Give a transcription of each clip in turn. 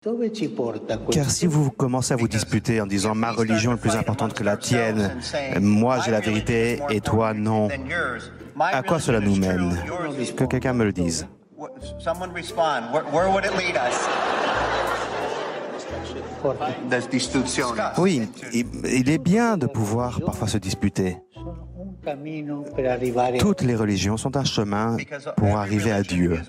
Car si vous commencez à vous disputer en disant ma religion est plus importante que la tienne, moi j'ai la vérité et toi non, à quoi cela nous mène? Que quelqu'un me le dise. Oui, il est bien de pouvoir parfois se disputer. Toutes les religions sont un chemin pour arriver à Dieu.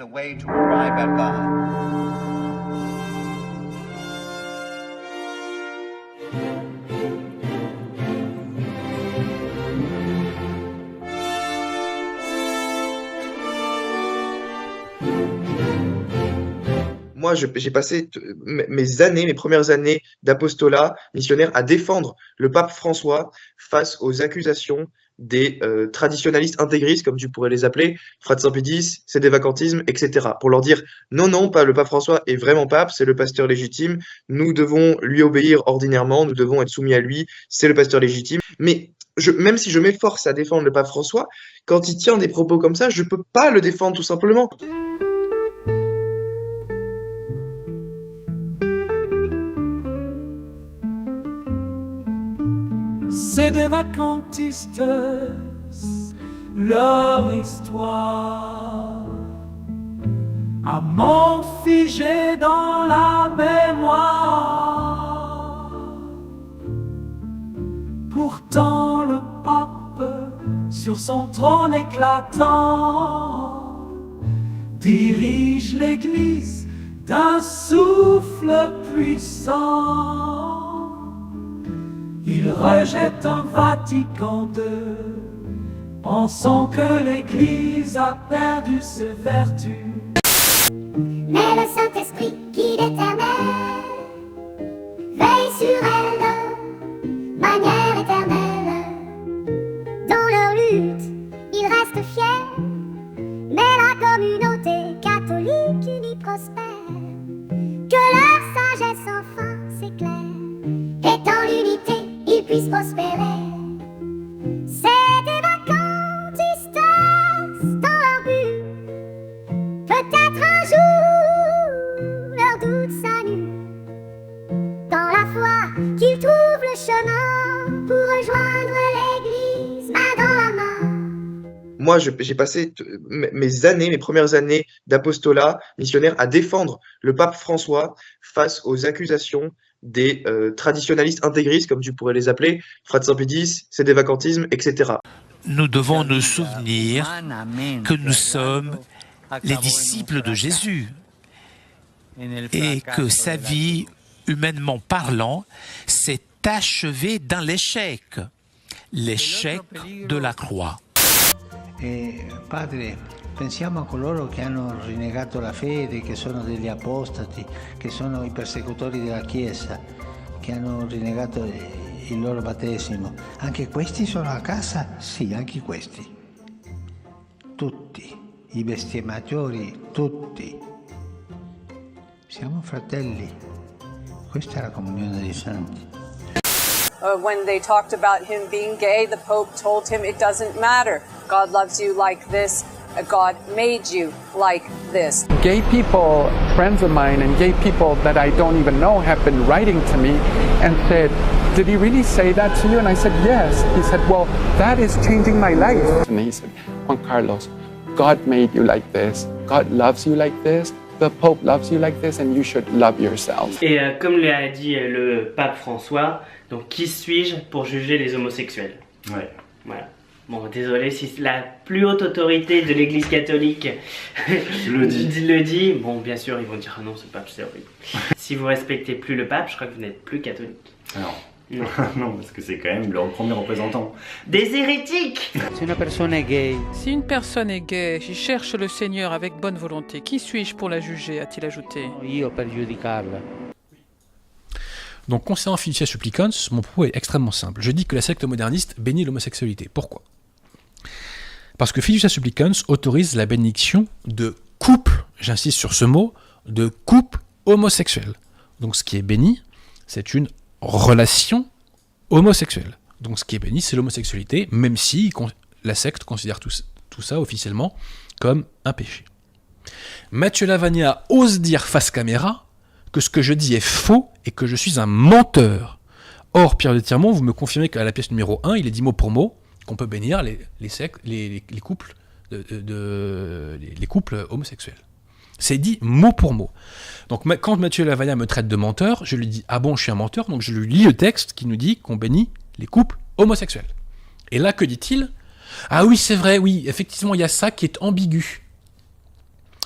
Moi, j'ai passé mes premières années d'apostolat missionnaire à défendre le pape François face aux accusations des traditionalistes intégristes, comme tu pourrais les appeler, frater-Pédis, sédévacantisme, etc. Pour leur dire non, non, pas le pape François est vraiment pape, c'est le pasteur légitime, nous devons lui obéir ordinairement, nous devons être soumis à lui, c'est le pasteur légitime. Mais même si je m'efforce à défendre le pape François, quand il tient des propos comme ça, je peux pas le défendre tout simplement. C'est des vacantistes, leur histoire, amant figé dans la mémoire. Pourtant le pape, sur son trône éclatant, dirige l'Église d'un souffle puissant. Il rejette un Vatican II, pensant que l'Église a perdu ses vertus. Mais le Saint-Esprit, qui d'éternel veille sur elle de manière éternelle. Dans leur lutte, ils restent fiers, mais la communauté catholique unie prospère. Que leur sagesse enfin s'éclaire, et dans l'unité ils puissent prospérer. C'est des vacantistes dans leur but. Peut-être un jour leur doute s'annule. Dans la foi qu'ils trouvent le chemin pour rejoindre l'église main dans la main. Moi, j'ai passé mes premières années d'apostolat missionnaire à défendre le pape François face aux accusations des traditionalistes intégristes, comme tu pourrais les appeler, frater-Pédis, sédévacantisme, etc. Nous devons nous souvenir que nous sommes les disciples de Jésus et que sa vie, humainement parlant, s'est achevée dans l'échec, l'échec de la croix. Padre, pensiamo a coloro che hanno rinnegato la fede, che sono degli apostati, che sono i persecutori della Chiesa, che hanno rinnegato il loro battesimo. Anche questi sono a casa? Sì, anche questi. Tutti, i bestemmatori, tutti. Siamo fratelli. Questa è la comunione dei santi. When they talked about him being gay, the Pope told him it doesn't matter. God loves you like this. God made you like this. Gay people, friends of mine, and gay people that I don't even know have been writing to me and said, did he really say that to you? And I said, yes. He said, well, that is changing my life. And he said, Juan Carlos, God made you like this. God loves you like this. The Pope loves you like this, and you should love yourself. Et comme l'a dit le pape François, donc qui suis-je pour juger les homosexuels? Ouais. Voilà. Bon, désolé si la plus haute autorité de l'Église catholique le dit. Bon, bien sûr, ils vont dire ah non, ce pape, c'est horrible. Si vous respectez plus le pape, je crois que vous n'êtes plus catholique. Non. Non, parce que c'est quand même leur premier représentant. Des hérétiques! Si une personne est gay. Si une personne est gay, qui cherche le Seigneur avec bonne volonté, qui suis-je pour la juger, a-t-il ajouté? Io per giudicarla. Donc, concernant Fiducia Supplicans, mon propos est extrêmement simple. Je dis que la secte moderniste bénit l'homosexualité. Pourquoi? Parce que Fiducia Supplicans autorise la bénédiction de couples, j'insiste sur ce mot, de couples homosexuels. Donc, ce qui est béni, c'est une relation homosexuelle. Donc ce qui est béni, c'est l'homosexualité, même si la secte considère tout ça officiellement comme un péché. Mathieu Lavagna ose dire face caméra que ce que je dis est faux et que je suis un menteur. Or, Pierre de Tirmont, vous me confirmez qu'à la pièce numéro 1, il est dit mot pour mot qu'on peut bénir les couples, les couples homosexuels. C'est dit mot pour mot. Donc quand Mathieu Lavagna me traite de menteur, je lui dis « Ah bon, je suis un menteur ?» Donc je lui lis le texte qui nous dit qu'on bénit les couples homosexuels. Et là, que dit-il ? Ah oui, c'est vrai, oui, effectivement, il y a ça qui est ambigu.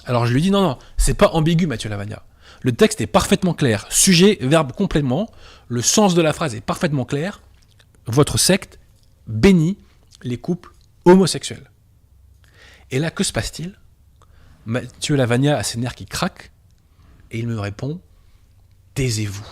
Alors je lui dis « Non, c'est pas ambigu, Mathieu Lavagna. Le texte est parfaitement clair. Sujet, verbe, complément. Le sens de la phrase est parfaitement clair. Votre secte bénit les couples homosexuels. » Et là, que se passe-t-il ? Mathieu Lavagna a ses nerfs qui craquent et il me répond « Taisez-vous ».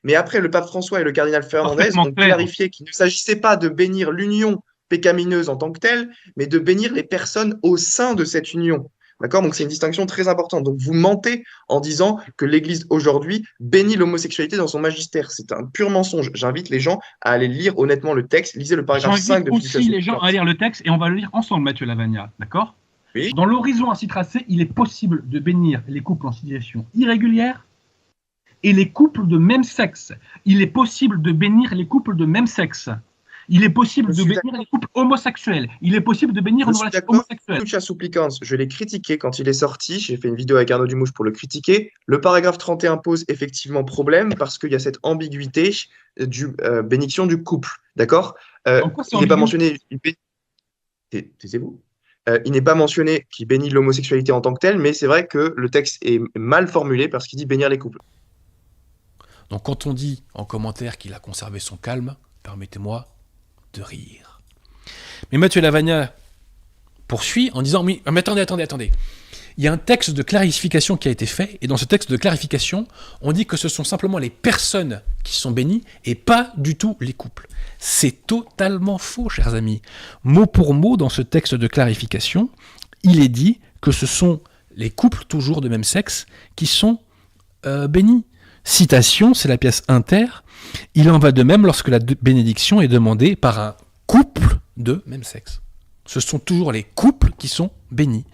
Mais après, le pape François et le cardinal Fernandez ont clarifié qu'il ne s'agissait pas de bénir l'union pécamineuse en tant que telle, mais de bénir les personnes au sein de cette union. D'accord ? Donc c'est une distinction très importante. Donc vous mentez en disant que l'Église aujourd'hui bénit l'homosexualité dans son magistère. C'est un pur mensonge. J'invite les gens à aller lire honnêtement le texte. Lisez le paragraphe 5 de J'invite aussi les gens à lire le texte et on va le lire ensemble, Mathieu Lavagna. D'accord ? Oui. Dans l'horizon ainsi tracé, il est possible de bénir les couples en situation irrégulière et les couples de même sexe. Il est possible de bénir les couples de même sexe. Il est possible de bénir les couples homosexuels. Il est possible de bénir une relation homosexuelle. Lucha Supplicans, je l'ai critiqué quand il est sorti. J'ai fait une vidéo avec Arnaud Dumouche pour le critiquer. Le paragraphe 31 pose effectivement problème parce qu'il y a cette ambiguïté du bénédiction du couple. D'accord ? Il n'est pas mentionné. Taisez-vous. Il n'est pas mentionné qu'il bénit l'homosexualité en tant que telle, mais c'est vrai que le texte est mal formulé parce qu'il dit bénir les couples. Donc quand on dit en commentaire qu'il a conservé son calme, permettez-moi de rire. Mais Mathieu Lavagna poursuit en disant « Mais attendez. Il y a un texte de clarification qui a été fait, et dans ce texte de clarification, on dit que ce sont simplement les personnes qui sont bénies, et pas du tout les couples. » C'est totalement faux, chers amis. Mot pour mot, dans ce texte de clarification, il est dit que ce sont les couples, toujours de même sexe, qui sont bénis. Citation, c'est la pièce inter. Il en va de même lorsque la bénédiction est demandée par un couple de même sexe. Ce sont toujours les couples qui sont bénis.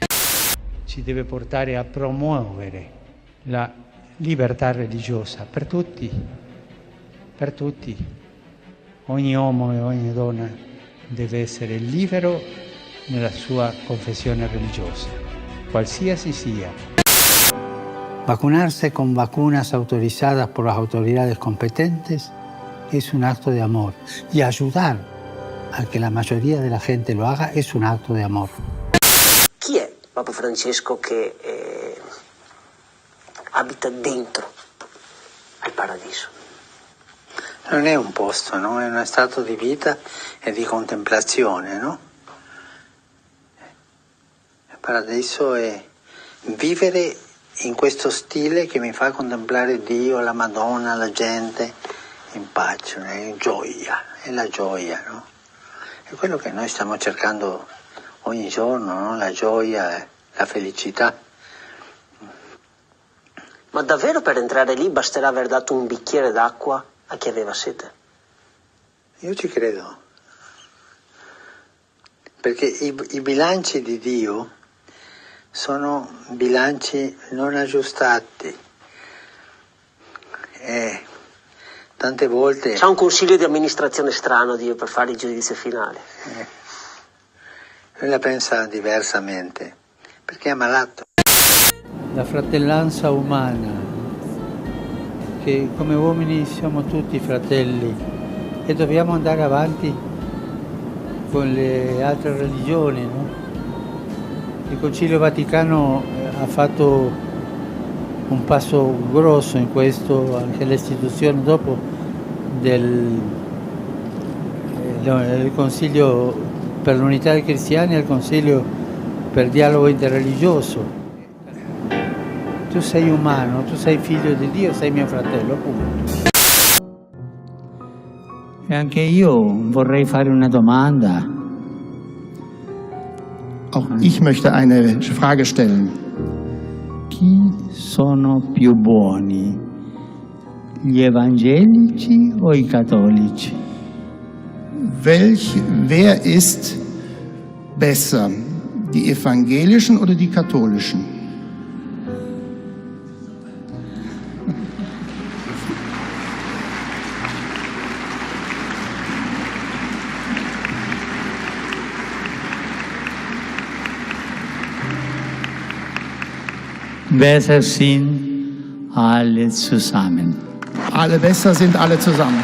Ci deve portare a promuovere la libertà religiosa per tutti. Per tutti. Ogni uomo e ogni donna deve essere libero nella sua confessione religiosa, qualsiasi sia. Vacunarse con vacunas autorizadas por las autoridades competentes es un acto de amor. Y ayudar a que la mayoría de la gente lo haga es un acto de amor. Chi è Papa Francesco che abita dentro al paradiso? Non è un posto, no? È uno stato di vita e di contemplazione, no? Il paradiso è vivere in questo stile che mi fa contemplare Dio, la Madonna, la gente in pace, in gioia, è la gioia, no? È quello che noi stiamo cercando ogni giorno, no? La gioia, la felicità. Ma davvero per entrare lì basterà aver dato un bicchiere d'acqua a chi aveva sete? Io ci credo, perché i bilanci di Dio sono bilanci non aggiustati e tante volte... C'ha un consiglio di amministrazione strano Dio per fare il giudizio finale. Lui la pensa diversamente, perché è malato. La fratellanza umana, che come uomini siamo tutti fratelli e dobbiamo andare avanti con le altre religioni, no? Il Concilio Vaticano ha fatto un passo grosso in questo, anche l'istituzione dopo del Consiglio per l'unità dei cristiani e il Consiglio per il dialogo interreligioso. Tu sei umano, tu sei figlio di Dio, sei mio fratello, punto. E anche io vorrei fare una domanda. Auch ich möchte eine Frage stellen. Chi sono più buoni, gli evangelici o i cattolici? Wer ist besser, die evangelischen oder die katholischen? Besser sind alle zusammen. Alle besser sind alle zusammen.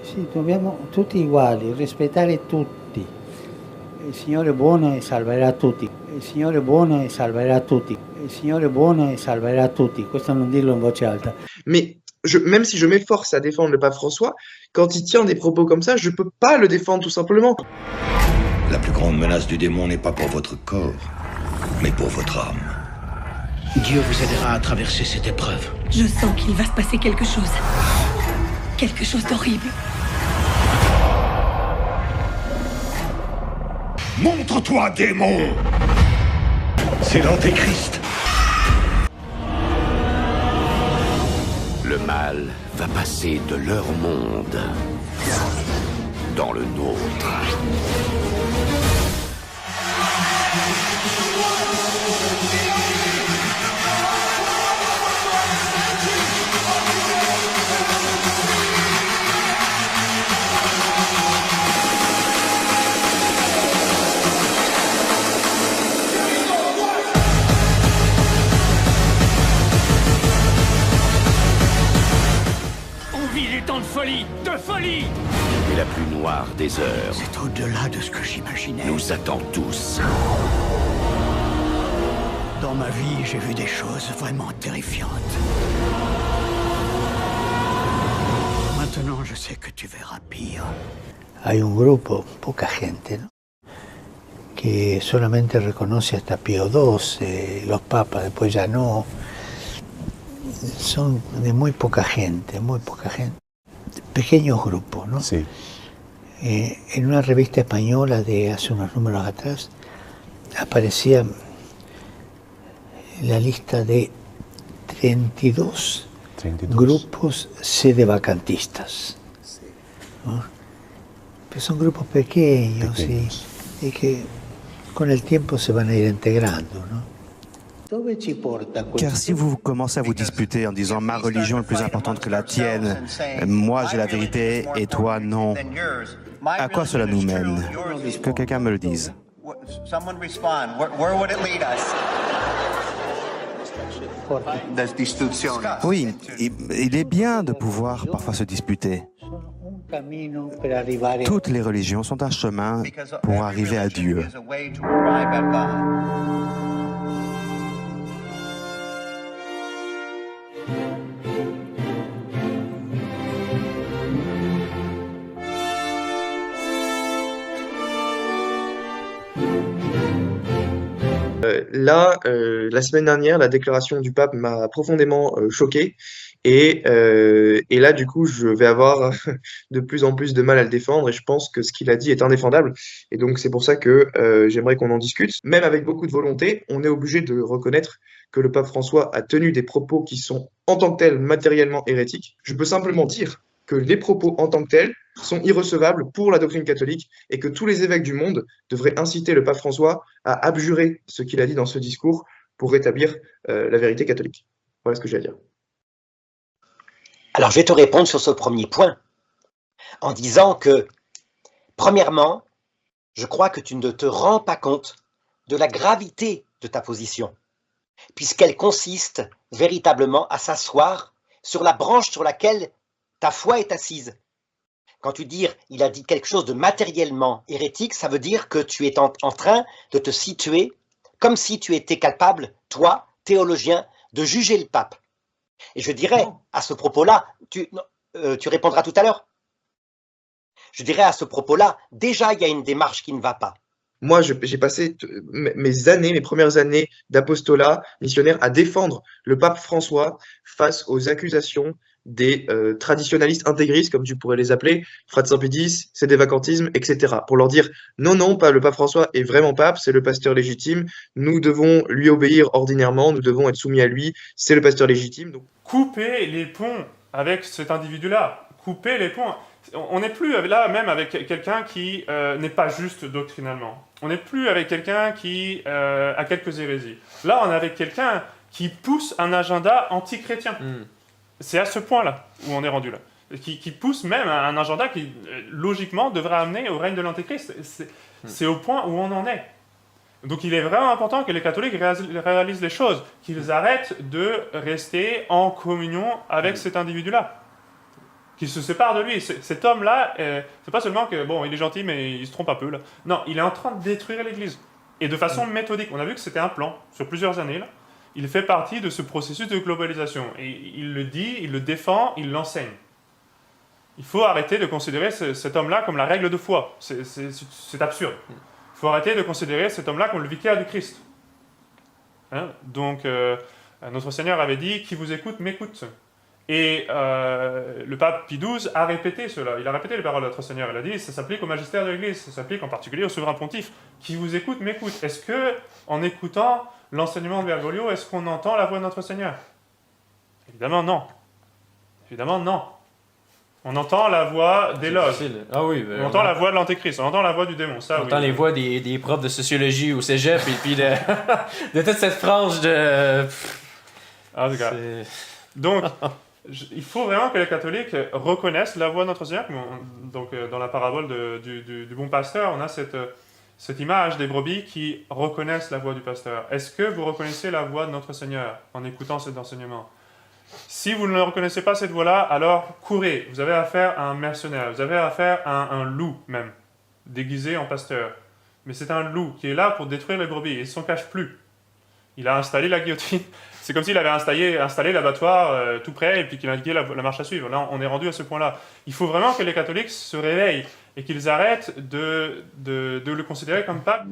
Sì, dobbiamo tutti uguali, rispettare tutti. Il Signore è buono e salverà tutti. Il Signore è buono e salverà tutti. Il Signore è buono e salverà tutti. Questo non dirlo in voce alta. Mais même si je m'efforce à défendre le pape François, quand il tient des propos comme ça, je peux pas le défendre tout simplement. La plus grande menace du démon n'est pas pour votre corps, mais pour votre âme. Dieu vous aidera à traverser cette épreuve. Je sens qu'il va se passer quelque chose. Quelque chose d'horrible. Montre-toi, démon! C'est l'Antéchrist. Le mal va passer de leur monde dans le nôtre. On vit des temps de folie. Et la plus noire des heures C'est au-delà de ce que j'imaginais. nous attend tous. Dans ma vie, j'ai vu des choses vraiment terrifiantes. Maintenant, je sais que tu verras pire. Hay un grupo, poca gente, ¿no? Que solamente reconoce hasta Pío XII, los papas, después ya no. Son de muy poca gente, pequeños grupos, ¿no? Sí. En una revista española de hace unos números atrás aparecía la lista de 32 grupos sedevacantistas, ¿no? Pero son grupos pequeños. Y que con el tiempo se van a ir integrando, ¿no? Car si vous commencez à vous disputer en disant ma religion est plus importante que la tienne, moi j'ai la vérité et toi non, à quoi cela nous mène? Que quelqu'un me le dise. Oui, il est bien de pouvoir parfois se disputer. Toutes les religions sont un chemin pour arriver à Dieu. Là, la semaine dernière, la déclaration du pape m'a profondément choqué. Et là, du coup, je vais avoir de plus en plus de mal à le défendre. Et je pense que ce qu'il a dit est indéfendable. Et donc, c'est pour ça que j'aimerais qu'on en discute. Même avec beaucoup de volonté, on est obligé de reconnaître que le pape François a tenu des propos qui sont en tant que tels matériellement hérétiques. Je peux simplement dire que les propos en tant que tels sont irrecevables pour la doctrine catholique et que tous les évêques du monde devraient inciter le pape François à abjurer ce qu'il a dit dans ce discours pour rétablir la vérité catholique. Voilà ce que j'ai à dire. Alors, je vais te répondre sur ce premier point en disant que, premièrement, je crois que tu ne te rends pas compte de la gravité de ta position, puisqu'elle consiste véritablement à s'asseoir sur la branche sur laquelle ta foi est assise. Quand tu dis « il a dit quelque chose de matériellement hérétique », ça veut dire que tu es en train de te situer comme si tu étais capable, toi, théologien, de juger le pape. Et je dirais à ce propos-là, tu répondras tout à l'heure. Je dirais à ce propos-là, déjà il y a une démarche qui ne va pas. Moi, j'ai passé mes premières années d'apostolat missionnaire à défendre le pape François face aux accusations des traditionalistes intégristes, comme tu pourrais les appeler, fratricide, sédévacantisme, etc. Pour leur dire non, pas le pape François est vraiment pape, c'est le pasteur légitime, nous devons lui obéir ordinairement, nous devons être soumis à lui, c'est le pasteur légitime. Donc... Couper les ponts avec cet individu-là, couper les ponts. On n'est plus là même avec quelqu'un qui n'est pas juste doctrinalement. On n'est plus avec quelqu'un qui a quelques hérésies. Là, on est avec quelqu'un qui pousse un agenda anti-chrétien. C'est à ce point-là où on est rendu là. qui pousse même un agenda qui, logiquement, devrait amener au règne de l'Antéchrist. C'est au point où on en est. Donc il est vraiment important que les catholiques réalisent les choses, qu'ils arrêtent de rester en communion avec cet individu-là, qu'ils se séparent de lui. Cet homme-là, c'est pas seulement que, bon, il est gentil, mais il se trompe un peu, là. Non, il est en train de détruire l'Église. Et de façon méthodique. On a vu que c'était un plan, sur plusieurs années, là. Il fait partie de ce processus de globalisation. Et il le dit, il le défend, il l'enseigne. Il faut arrêter de considérer cet homme-là comme la règle de foi. C'est absurde. Il faut arrêter de considérer cet homme-là comme le vicaire du Christ. Hein? Donc, notre Seigneur avait dit « Qui vous écoute, m'écoute ». Et le pape Pie XII a répété cela. Il a répété les paroles de notre Seigneur. Il a dit « Ça s'applique au magistère de l'Église, ça s'applique en particulier au souverain pontife. Qui vous écoute, m'écoute ». Est-ce que, en écoutant l'enseignement de Bergoglio, est-ce qu'on entend la voix de notre Seigneur? Évidemment, non. Évidemment, non. On entend la voix des loges. Ah oui, on entend la voix de l'Antéchrist, on entend la voix du démon. Ça, on entend les voix des profs de sociologie au cégep et puis de toute cette frange de... En tout cas. Donc, il faut vraiment que les catholiques reconnaissent la voix de notre Seigneur. Donc, dans la parabole du bon pasteur, on a cette image des brebis qui reconnaissent la voix du pasteur. Est-ce que vous reconnaissez la voix de notre Seigneur en écoutant cet enseignement? Si vous ne reconnaissez pas cette voix-là, alors courez. Vous avez affaire à un mercenaire, vous avez affaire à un loup même, déguisé en pasteur. Mais c'est un loup qui est là pour détruire les brebis, et il ne s'en cache plus. Il a installé la guillotine. C'est comme s'il avait installé l'abattoir tout près et puis qu'il indiquait la marche à suivre. Là, on est rendu à ce point-là. Il faut vraiment que les catholiques se réveillent et qu'ils arrêtent de le considérer comme pape.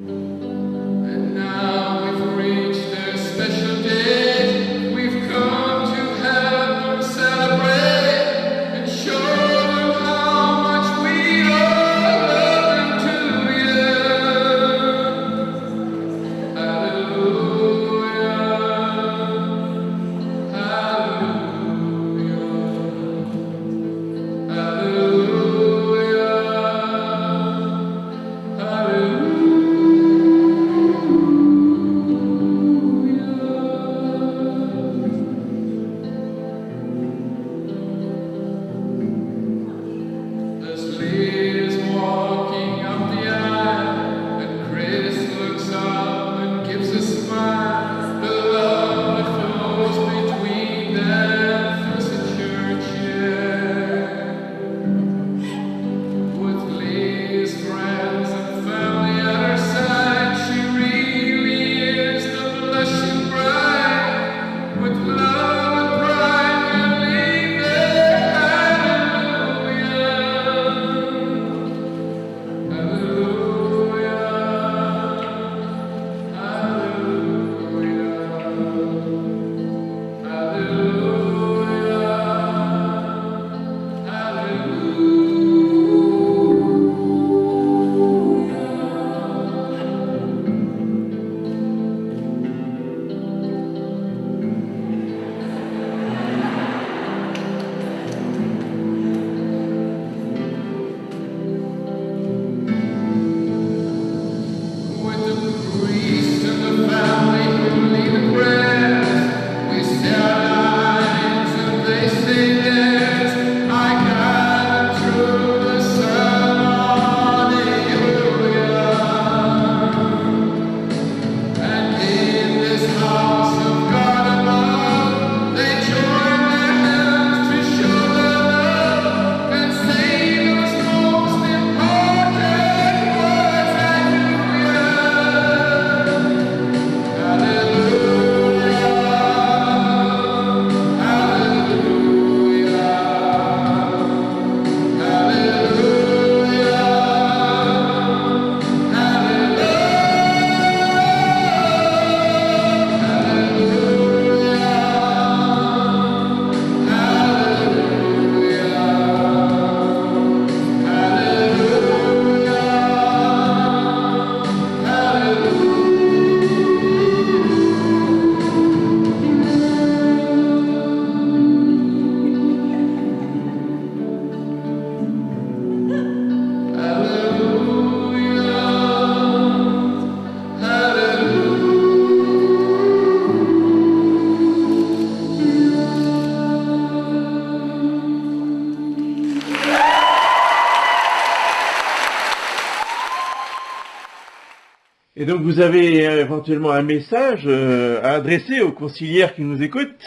Et donc vous avez éventuellement un message à adresser aux conciliaires qui nous écoutent?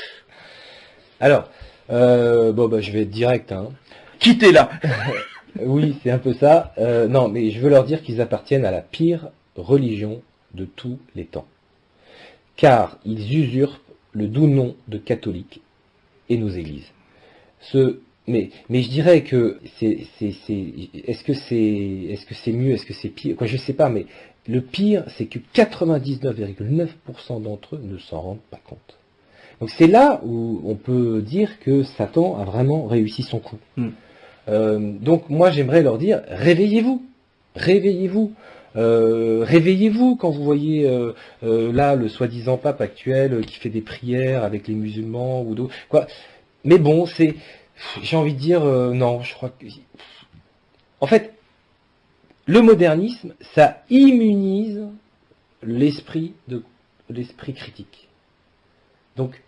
Alors, je vais être direct. Hein. Quittez-la. Oui, c'est un peu ça. Non, mais je veux leur dire qu'ils appartiennent à la pire religion de tous les temps. Car ils usurpent le doux nom de catholique et nos églises. Mais je dirais que est-ce que c'est mieux, est-ce que c'est pire? Quoi, je sais pas, mais le pire, c'est que 99,9% d'entre eux ne s'en rendent pas compte. Donc c'est là où on peut dire que Satan a vraiment réussi son coup. Donc moi j'aimerais leur dire, réveillez-vous, réveillez-vous. Réveillez-vous quand vous voyez là le soi-disant pape actuel qui fait des prières avec les musulmans ou d'autres. Quoi. Mais bon, j'ai envie de dire, non, je crois que... En fait, le modernisme, ça immunise l'esprit critique. Donc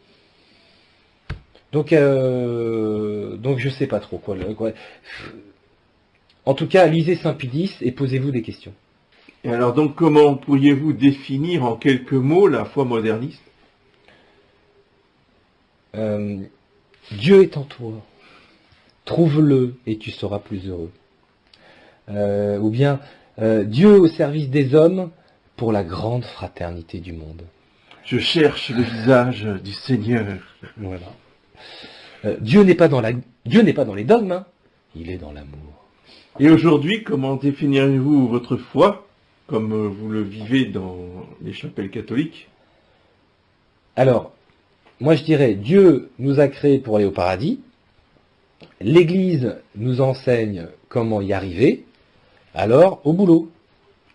je sais pas trop quoi. En tout cas, lisez Saint-Pie X et posez-vous des questions. Et alors donc, comment pourriez-vous définir en quelques mots la foi moderniste? Dieu est en toi. Trouve-le et tu seras plus heureux. Ou bien, Dieu au service des hommes pour la grande fraternité du monde. Je cherche le visage du Seigneur. Voilà. Dieu n'est pas dans les dogmes, hein. Il est dans l'amour. Et aujourd'hui, comment définirez-vous votre foi, comme vous le vivez dans les chapelles catholiques? Alors, moi je dirais, Dieu nous a créés pour aller au paradis, l'Église nous enseigne comment y arriver, alors au boulot.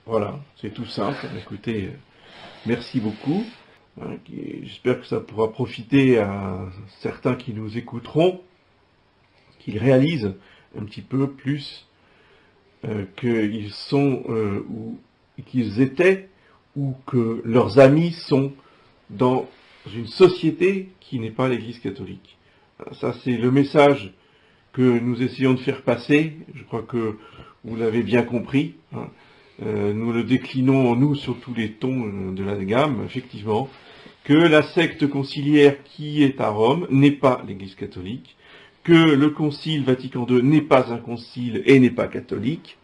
Voilà, c'est tout simple. Écoutez, merci beaucoup. J'espère que ça pourra profiter à certains qui nous écouteront, qu'ils réalisent un petit peu plus qu'ils sont ou qu'ils étaient ou que leurs amis sont dans une société qui n'est pas l'Église catholique. Ça, c'est le message que nous essayons de faire passer. Je crois que vous l'avez bien compris. Hein. Nous le déclinons, nous, sur tous les tons de la gamme, effectivement, que la secte conciliaire qui est à Rome n'est pas l'Église catholique, que le Concile Vatican II n'est pas un concile et n'est pas catholique,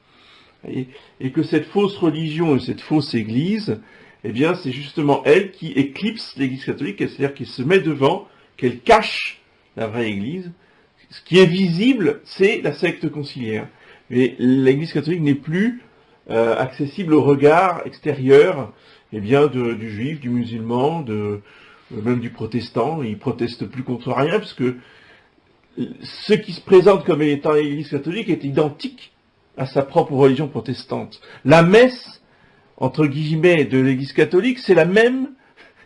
et que cette fausse religion et cette fausse Église, eh bien, c'est justement elle qui éclipse l'Église catholique, c'est-à-dire qu'elle se met devant, qu'elle cache la vraie Église. Ce qui est visible, c'est la secte conciliaire. Mais l'Église catholique n'est plus accessible au regard extérieur, eh bien, du juif, du musulman, même du protestant. Il proteste plus contre rien, parce que ce qui se présente comme étant l'Église catholique est identique à sa propre religion protestante. La messe, entre guillemets, de l'Église catholique, c'est la même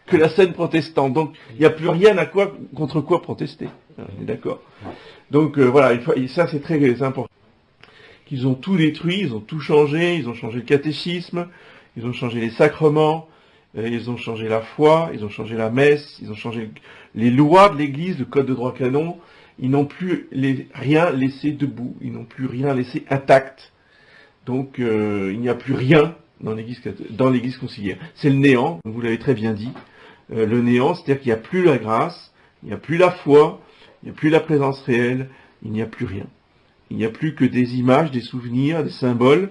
que la scène protestante. Donc, il n'y a plus rien contre quoi protester. On est d'accord. Donc, voilà, ça c'est très important. Qu'ils ont tout détruit, ils ont tout changé, ils ont changé le catéchisme, ils ont changé les sacrements, ils ont changé la foi, ils ont changé la messe, ils ont changé les lois de l'Église, le code de droit canon. Ils n'ont plus rien laissé debout, ils n'ont plus rien laissé intact. Donc il n'y a plus rien dans l'Église conciliaire. C'est le néant, vous l'avez très bien dit. Le néant, c'est-à-dire qu'il n'y a plus la grâce, il n'y a plus la foi, il n'y a plus la présence réelle, il n'y a plus rien. Il n'y a plus que des images, des souvenirs, des symboles,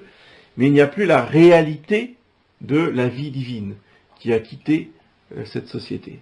mais il n'y a plus la réalité de la vie divine qui a quitté cette société.